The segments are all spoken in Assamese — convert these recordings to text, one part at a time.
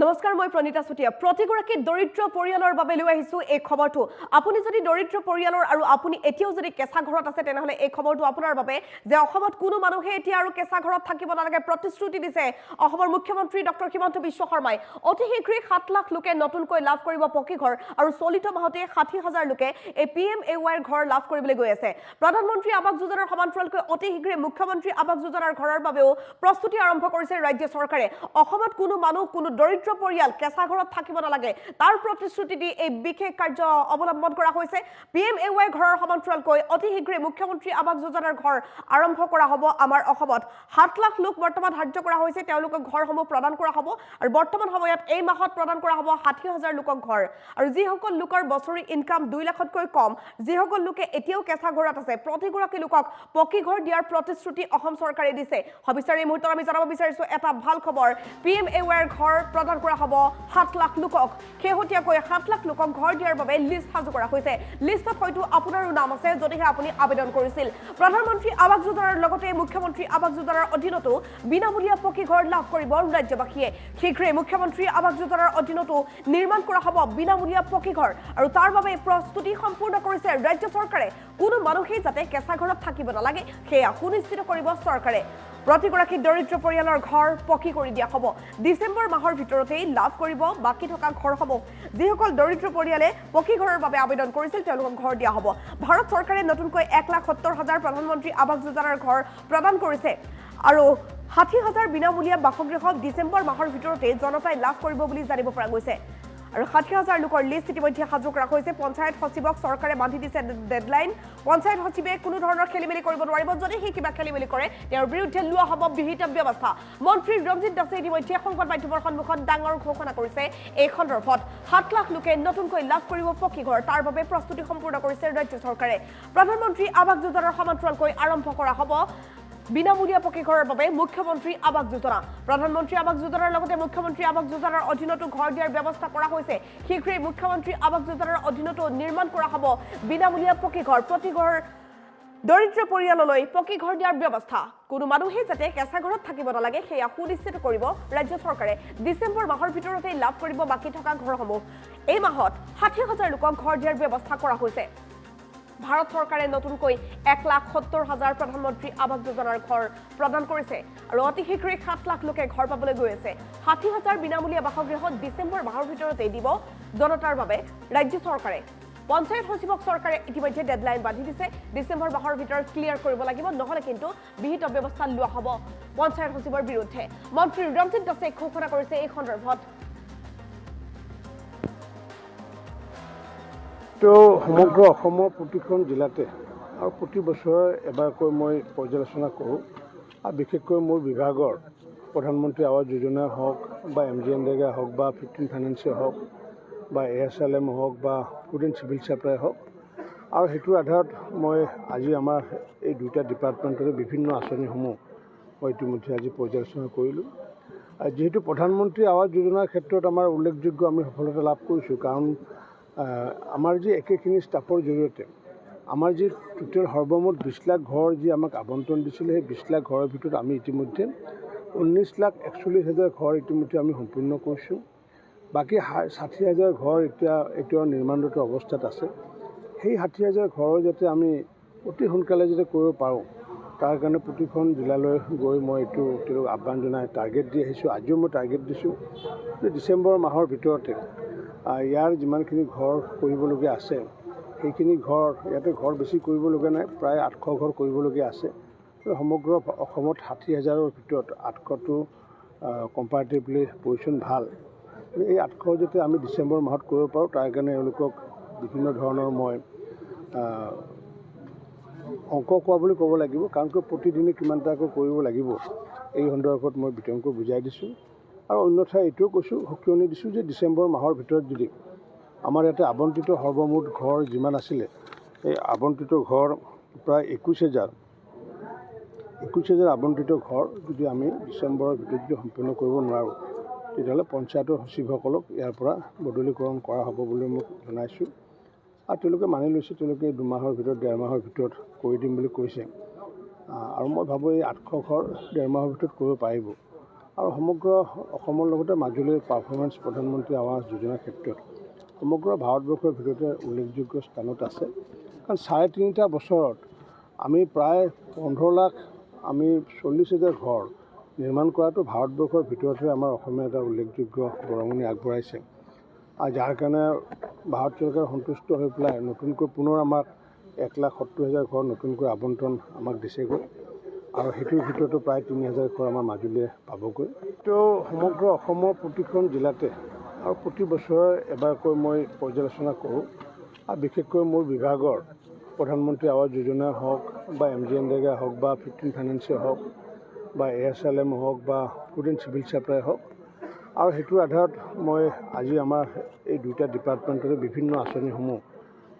নমস্কাৰ মই প্ৰণীতা চুটিয়া প্ৰতিগৰাকী দৰিদ্ৰ পৰিয়ালৰ বাবে লৈ আহিছো এই খবৰটো আপুনি যদি দৰিদ্ৰ পৰিয়ালৰ আৰু আপুনি এতিয়াও যদি কেঁচা ঘৰত আছে তেনেহলে এই খবৰটো আপোনাৰ বাবে যে অসমত কোনো মানুহে এতিয়া আৰু কেঁচা ঘৰত থাকিব নালাগে প্ৰতিশ্ৰুতি দিছে অসমৰ মুখ্যমন্ত্ৰী ডক্টৰ হিমন্ত বিশ্ব শৰ্মাই অতি শীঘ্ৰে 7 লাখ লোকে নতুনকৈ লাভ কৰিব পকী ঘৰ আৰু চলিত মাহতে 60,000 লোকে এই PMAY ঘৰ লাভ কৰিবলৈ গৈ আছে প্ৰধানমন্ত্ৰী আৱাস যোজনাৰ সমান্তৰালকৈ অতি শীঘ্ৰে মুখ্যমন্ত্ৰী আৱাস যোজনাৰ ঘৰৰ বাবেও প্ৰস্তুতি আৰম্ভ কৰিছে ৰাজ্য চৰকাৰে অসমত কোনো মানুহ কোনো দৰিদ্ৰ পৰিয়াল কেঁচা ঘৰত থাকিব নালাগে তাৰ প্ৰতিশ্ৰুতি দি এই বিশেষ কাৰ্য অৱলম্বন কৰা হৈছে PMAY ঘৰৰ সমান্তৰালকৈ অতি শীঘ্ৰে মুখ্যমন্ত্ৰী আৱাস যোজনাৰ ঘৰ আৰম্ভ কৰা হ'ব আমাৰ অসমত 7 লাখ লোক বৰ্তমান ধাৰ্য কৰা হৈছে তেওঁলোকক ঘৰসমূহ প্ৰদান কৰা হ'ব আৰু বৰ্তমান সময়ত এই মাহত প্ৰদান কৰা হ'ব 60,000 লোকক ঘৰ আৰু যিসকল লোকৰ বছৰি ইনকাম 2 লাখতকৈ কম যিসকল লোকে এতিয়াও কেঁচা ঘৰত আছে প্ৰতিগৰাকী লোকক পকী ঘৰ দিয়াৰ প্ৰতিশ্ৰুতি অসম চৰকাৰে দিছে হবিচাৰ এই মুহূৰ্তত আমি জানিব বিচাৰিছো এটা ভাল খবৰ PMAY ঘৰ প্ৰদান কৰা হ'ব 7 লাখ লোকক খেহতিয়াকৈ 7 লাখ লোকক ঘৰ দিয়াৰ বাবে লিষ্ট সাজু কৰা হৈছে লিষ্টত হয়তো আপোনাৰো নাম আছে যদিহে আপুনি আবেদন কৰিছিল প্ৰধানমন্ত্ৰী আৱাস যোজনাৰ লগতে মুখ্যমন্ত্ৰী আৱাস যোজনাৰ অধীনতো বিনামূলীয়া পকী ঘৰ লাভ কৰিব ৰাজ্যবাসীয়ে শীঘ্ৰে মুখ্যমন্ত্ৰী আৱাস যোজনাৰ অধীনতো নিৰ্মাণ কৰা হ'ব বিনামূলীয়া পকী ঘৰ আৰু তাৰ বাবে প্ৰস্তুতি সম্পূৰ্ণ কৰিছে ৰাজ্য চৰকাৰে কোনো মানুহে যাতে কেঁচা ঘৰত থাকিব নালাগে সেয়া সুনিশ্চিত কৰিব চৰকাৰে প্ৰতিগৰাকী দৰিদ্ৰ পৰিয়ালৰ ঘৰ পকী কৰি দিয়া হ'ব ডিসেম্বৰ মাহৰ ভিতৰতেই লাভ কৰিব বাকি থকা ঘৰসমূহ যিসকল দৰিদ্ৰ পৰিয়ালে পকী ঘৰৰ বাবে আবেদন কৰিছিল তেওঁলোকক ঘৰ দিয়া হ'ব ভাৰত চৰকাৰে নতুনকৈ 1,70,000 প্ৰধানমন্ত্ৰী আৱাস যোজনাৰ ঘৰ প্ৰদান কৰিছে আৰু 60,000 বিনামূলীয়া বাসগৃহ ডিসেম্বৰ মাহৰ ভিতৰতে জনতাই লাভ কৰিব বুলি জানিব পৰা গৈছে আৰু 60,000 লোকৰ লিষ্ট ইতিমধ্যে সাজু কৰা হৈছে পঞ্চায়ত সচিবক চৰকাৰে বান্ধি দিছে ডেডলাইন পঞ্চায়ত সচিবে কোনো ধৰণৰ খেলিমেলি কৰিব নোৱাৰিব যদি হে কিবা খেলিমেলি কৰে তেওঁৰ বিৰুদ্ধে লোৱা হ'ব বিহিত ব্যৱস্থা মন্ত্ৰী ৰঞ্জিত দাসে ইতিমধ্যে সংবাদ মাধ্যমৰ সন্মুখত ডাঙৰ ঘোষণা কৰিছে এই সন্দৰ্ভত 7 লাখ লোকে নতুনকৈ লাভ কৰিব পকী ঘৰ তাৰ বাবে প্ৰস্তুতি সম্পূৰ্ণ কৰিছে ৰাজ্য চৰকাৰে প্ৰধানমন্ত্ৰী আৱাস যোজনাৰ সমান্তৰালকৈ আৰম্ভ কৰা হ'ব বিনামূলীয়া পকী ঘৰৰ বাবে মুখ্যমন্ত্ৰী আৱাস যোজনা প্ৰধানমন্ত্ৰী আৱাস যোজনাৰ লগতে মুখ্যমন্ত্ৰী আৱাস যোজনাৰ অধীনতো ঘৰ দিয়াৰ ব্যৱস্থা কৰা হৈছে শীঘ্ৰে মুখ্যমন্ত্ৰী আৱাস যোজনাৰ অধীনতো নিৰ্মাণ কৰা হ'ব বিনামূলীয়া পকী ঘৰ প্ৰতি ঘৰ দৰিদ্ৰ পৰিয়াললৈ পকী ঘৰ দিয়াৰ ব্যৱস্থা কোনো মানুহে যাতে কেঁচা ঘৰত থাকিব নালাগে সেয়া সুনিশ্চিত কৰিব ৰাজ্য চৰকাৰে ডিসেম্বৰ মাহৰ ভিতৰতে লাভ কৰিব বাকি থকা ঘৰসমূহ এই মাহত 60,000 লোকক ঘৰ দিয়াৰ ব্যৱস্থা কৰা হৈছে ভাৰত চৰকাৰে নতুনকৈ 1,70,000 প্ৰধানমন্ত্ৰী আৱাস যোজনাৰ ঘৰ প্ৰদান কৰিছে আৰু অতি শীঘ্ৰে 7 লাখ লোকে ঘৰ পাবলৈ গৈ আছে 60,000 বিনামূলীয়া বাসগৃহ ডিসেম্বৰ মাহৰ ভিতৰতে দিব জনতাৰ বাবে ৰাজ্য চৰকাৰে পঞ্চায়ত সচিবক চৰকাৰে ইতিমধ্যে ডেডলাইন বান্ধি দিছে ডিসেম্বৰ মাহৰ ভিতৰত ক্লিয়াৰ কৰিব লাগিব নহলে কিন্তু বিহিত ব্যৱস্থা লোৱা হ'ব পঞ্চায়ত সচিবৰ বিৰুদ্ধে মন্ত্ৰী ৰঞ্জিত দাসে ঘোষণা কৰিছে এই সন্দৰ্ভত তো সমগ্ৰ অসমৰ প্ৰতিখন জিলাতে আৰু প্ৰতি বছৰে এবাৰকৈ মই পৰ্যালোচনা কৰোঁ আৰু বিশেষকৈ মোৰ বিভাগৰ প্ৰধানমন্ত্ৰী আৱাস যোজনা হওক বা MGNREGA হওক বা 15 ফাইনেন্সে হওক বা ASLM হওক বা ফুড এণ্ড চিভিল ছাপ্লাই হওক আৰু সেইটোৰ আধাৰত মই আজি আমাৰ এই দুটা ডিপাৰ্টমেণ্টৰ বিভিন্ন আঁচনিসমূহ মই ইতিমধ্যে আজি পৰ্যালোচনা কৰিলোঁ আৰু যিহেতু প্ৰধানমন্ত্ৰী আৱাস যোজনাৰ ক্ষেত্ৰত আমাৰ উল্লেখযোগ্য আমি সফলতা লাভ কৰিছোঁ কাৰণ আমাৰ যি একেখিনি ষ্টাফৰ জৰিয়তে আমাৰ যি টোটেল সৰ্বমুঠ 20 লাখ ঘৰ যি আমাক আবণ্টন দিছিলে সেই 20 লাখ ঘৰৰ ভিতৰত আমি ইতিমধ্যে 19,41,000 ঘৰ ইতিমধ্যে আমি সম্পূৰ্ণ কৰিছোঁ বাকী 60,000 ঘৰ এতিয়াও নিৰ্মাণৰত অৱস্থাত আছে সেই 60,000 ঘৰৰ যাতে আমি অতি সোনকালে যাতে কৰিব পাৰোঁ তাৰ কাৰণে প্ৰতিখন জিলালৈ গৈ মই এইটো তেওঁলোক আহ্বান জনাই টাৰ্গেট দি আহিছোঁ আজিও মই টাৰ্গেট দিছোঁ যে ডিচেম্বৰ মাহৰ ভিতৰতে ইয়াৰ যিমানখিনি ঘৰ কৰিবলগীয়া আছে সেইখিনি ঘৰ ইয়াতে ঘৰ বেছি কৰিবলগীয়া নাই প্ৰায় 800 ঘৰ কৰিবলগীয়া আছে সমগ্ৰ অসমত 60,000ৰ ভিতৰত 800টো কম্পাৰেটিভলি পজিশ্যন ভাল এই 800 যাতে আমি ডিচেম্বৰ মাহত কৰিব পাৰোঁ তাৰ কাৰণে এওঁলোকক বিভিন্ন ধৰণৰ মই অংক কোৱা বুলি ক'ব লাগিব কাৰণ প্ৰতিদিনে কিমানটাকৈ কৰিব লাগিব এই সন্দৰ্ভত মই বিতংকৈ বুজাই দিছোঁ আৰু অন্যথা এইটোও কৈছোঁ সকিয়নি দিছোঁ যে ডিচেম্বৰ মাহৰ ভিতৰত যদি আমাৰ ইয়াতে আবণ্টিত সৰ্বমুঠ ঘৰ যিমান আছিলে এই আবণ্টিত ঘৰ প্ৰায় 21,000 আবণ্টিত ঘৰ যদি আমি ডিচেম্বৰৰ ভিতৰত যদি সম্পূৰ্ণ কৰিব নোৱাৰোঁ তেতিয়াহ'লে পঞ্চায়তৰ সচিবসকলক ইয়াৰ পৰা বদলীকৰণ কৰা হ'ব বুলি মোক জনাইছোঁ আৰু তেওঁলোকে মানি লৈছে তেওঁলোকে 2 মাহৰ ভিতৰত 1.5 মাহৰ ভিতৰত কৰি দিম বুলি কৈছে আৰু মই ভাবোঁ এই 800 ঘৰ 1.5 মাহৰ ভিতৰত কৰিব পাৰিব আৰু সমগ্ৰ অসমৰ লগতে মাজুলীৰ পাৰফৰ্মেঞ্চ প্ৰধানমন্ত্ৰী আৱাস যোজনাৰ ক্ষেত্ৰত সমগ্ৰ ভাৰতবৰ্ষৰ ভিতৰতে উল্লেখযোগ্য স্থানত আছে। কাৰণ ৩.৫ বছৰত আমি প্ৰায় ১৫ লাখ আমি ৪০,০০০ ঘৰ নিৰ্মাণ কৰাটো ভাৰতবৰ্ষৰ ভিতৰতে আমাৰ অসমে এটা উল্লেখযোগ্য বৰঙণি আগবঢ়াইছে। আৰু যাৰ কাৰণে ভাৰত চৰকাৰ সন্তুষ্ট হৈ পেলাই নতুনকৈ পুনৰ আমাক ১,৭০,০০০ ঘৰ নতুনকৈ আবণ্টন আমাক দিছেগৈ। আৰু সেইটোৰ ভিতৰতো প্ৰায় ৩,০০০ ঘৰ আমাৰ মাজুলীয়ে পাবগৈ। তো সমগ্ৰ অসমৰ প্ৰতিখন জিলাতে আৰু প্ৰতি বছৰে এবাৰকৈ মই পৰ্যালোচনা কৰোঁ। আৰু বিশেষকৈ মোৰ বিভাগৰ প্ৰধানমন্ত্ৰী আৱাস যোজনা হওক বা MGNREGA হওক বা 15 ফাইনেন্সে হওক বা ASLM হওক বা ফুড এণ্ড চিভিল ছাপ্লাই হওক, আৰু সেইটোৰ আধাৰত মই আজি আমাৰ এই দুটা ডিপাৰ্টমেণ্টৰে বিভিন্ন আঁচনিসমূহ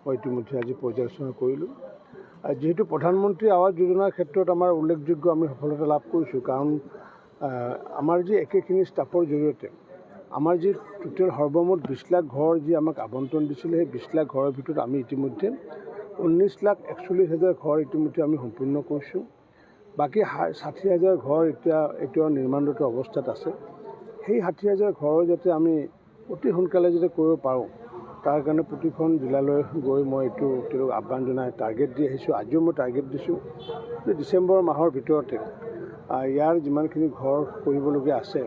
মই ইতিমধ্যে আজি পৰ্যালোচনা কৰিলোঁ। যিহেতু প্ৰধানমন্ত্ৰী আৱাস যোজনাৰ ক্ষেত্ৰত আমাৰ উল্লেখযোগ্য আমি সফলতা লাভ কৰিছোঁ, কাৰণ আমাৰ যি একেখিনি ষ্টাফৰ জৰিয়তে আমাৰ যি টোটেল সৰ্বমুঠ ২০ লাখ ঘৰ যি আমাক আবণ্টন দিছিলে, সেই ২০ লাখ ঘৰৰ ভিতৰত আমি ইতিমধ্যে ১৯,৪১,০০০ ঘৰ ইতিমধ্যে আমি সম্পূৰ্ণ কৰিছোঁ। বাকী ৬০,০০০ ঘৰ এতিয়াও নিৰ্মাণৰত অৱস্থাত আছে। সেই ৬০,০০০ ঘৰৰ যাতে আমি অতি সোনকালে যাতে কৰিব পাৰোঁ, তাৰ কাৰণে প্ৰতিখন জিলালৈ গৈ মই এইটো তেওঁলোক আহ্বান জনাই টাৰ্গেট দি আহিছোঁ। আজিও মই টাৰ্গেট দিছোঁ যে ডিচেম্বৰ মাহৰ ভিতৰতে ইয়াৰ যিমানখিনি ঘৰ কৰিবলগীয়া আছে,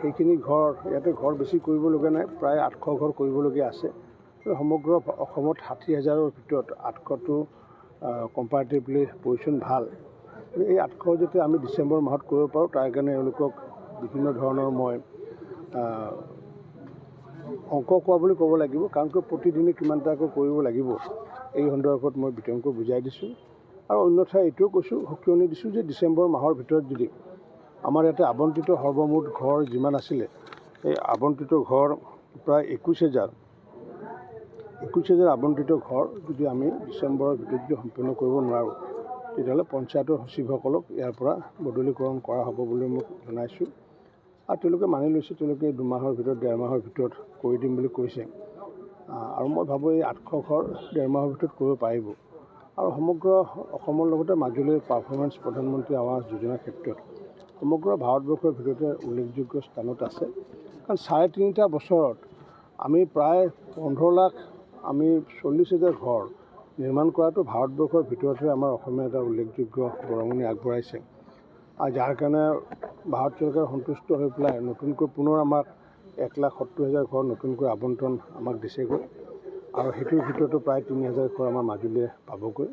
সেইখিনি ঘৰ ইয়াতে ঘৰ বেছি কৰিবলগীয়া নাই, প্ৰায় ৮০০ ঘৰ কৰিবলগীয়া আছে। সমগ্ৰ অসমত ৬০,০০০ৰ ভিতৰত ৮০০টো কম্পাৰেটিভলি পজিশ্যন ভাল। এই ৮০০ যাতে আমি ডিচেম্বৰ মাহত কৰিব পাৰোঁ, তাৰ কাৰণে এওঁলোকক বিভিন্ন ধৰণৰ মই অংক কোৱা বুলি ক'ব লাগিব, কাৰণ প্ৰতিদিনে কিমানটাকৈ কৰিব লাগিব এই সন্দৰ্ভত মই বিতংকৈ বুজাই দিছোঁ। আৰু অন্যথা এইটোও কৈছোঁ, সকিয়নি দিছোঁ যে ডিচেম্বৰ মাহৰ ভিতৰত যদি আমাৰ ইয়াতে আবণ্টিত সৰ্বমুঠ ঘৰ যিমান আছিলে, এই আবণ্টিত ঘৰ প্ৰায় ২১,০০০ আবণ্টিত ঘৰ যদি আমি ডিচেম্বৰৰ ভিতৰত যদি সম্পূৰ্ণ কৰিব নোৱাৰোঁ, তেতিয়াহ'লে পঞ্চায়তৰ সচিবসকলক ইয়াৰ পৰা বদলীকৰণ কৰা হ'ব বুলি মোক জনাইছোঁ। আৰু তেওঁলোকে মানি লৈছে, তেওঁলোকে ২ মাহৰ ভিতৰত ১.৫ মাহৰ ভিতৰত কৰি দিম বুলি কৈছে। আৰু মই ভাবোঁ এই ৮০০ ঘৰ ১.৫ মাহৰ ভিতৰত কৰিব পাৰিব। আৰু সমগ্ৰ অসমৰ লগতে মাজুলীৰ পাৰফৰ্মেঞ্চ প্ৰধানমন্ত্ৰী আৱাস যোজনাৰ ক্ষেত্ৰত সমগ্ৰ ভাৰতবৰ্ষৰ ভিতৰতে উল্লেখযোগ্য স্থানত আছে। কাৰণ ৩.৫ বছৰত আমি প্ৰায় ১৫ লাখ আমি ৪০,০০০ ঘৰ নিৰ্মাণ কৰাটো ভাৰতবৰ্ষৰ ভিতৰতে আমাৰ অসমে এটা উল্লেখযোগ্য বৰঙণি আগবঢ়াইছে। আৰু যাৰ কাৰণে ভাৰত চৰকাৰ সন্তুষ্ট হৈ পেলাই নতুনকৈ পুনৰ আমাক ১,৭০,০০০ ঘৰ নতুনকৈ আবণ্টন আমাক দিছেগৈ। আৰু সেইটোৰ ভিতৰতো প্ৰায় ৩,০০০ ঘৰ আমাৰ মাজুলীয়ে পাবগৈ।